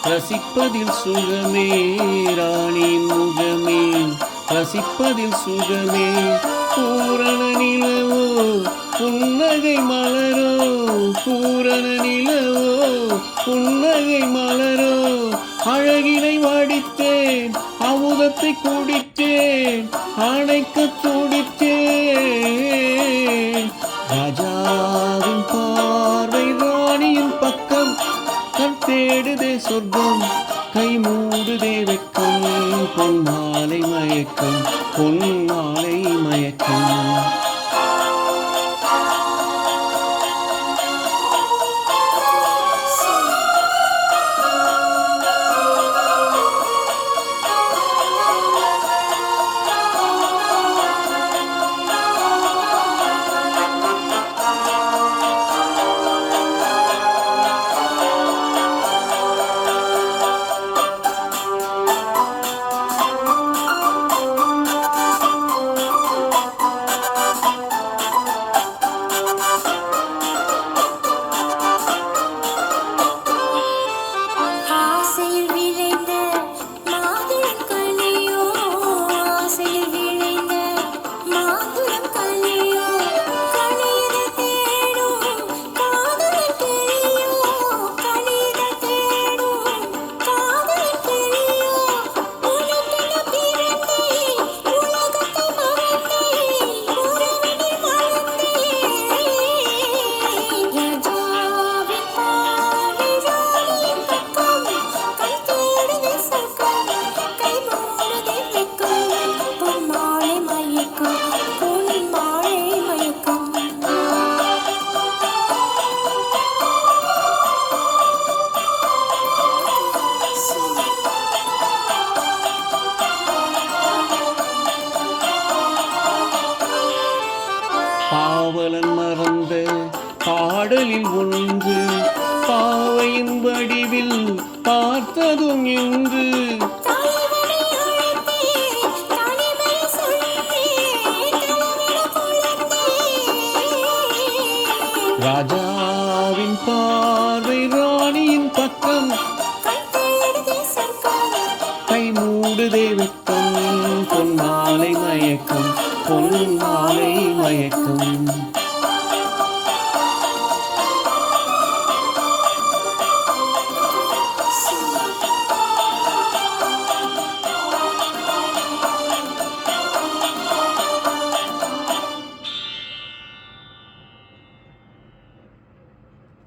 ரசிப்பதில் சுகமே ராணியின் முகமே, ரசிப்பதில் சுகமே. பூரண நிலவோ புன்னகை மலரோ, பூரண நிலவோ புன்னகை மலரோ. அழகினை வாடித்தேன், அமுதத்தை குடித்தேன், அணைக்க துடித்தேன். ராஜாவின் பார்வை ராணியின் பக்கம், கண் தேடுதே சொர்க்கம், கை மூடுதே வெட்கம். பொன்மாலை மயக்கம், பொன்மாலை மயக்கம். பாவலன் மறந்த பாடலில் ஒன்று, பாவையின் வடிவில் பார்த்ததும் என்று. ராஜாவின் பார்வை ராணியின் பக்கம், கை மூடுதே வெட்கம். பொன்மாலை மயக்கம், பொன்மாலை மயக்கம்.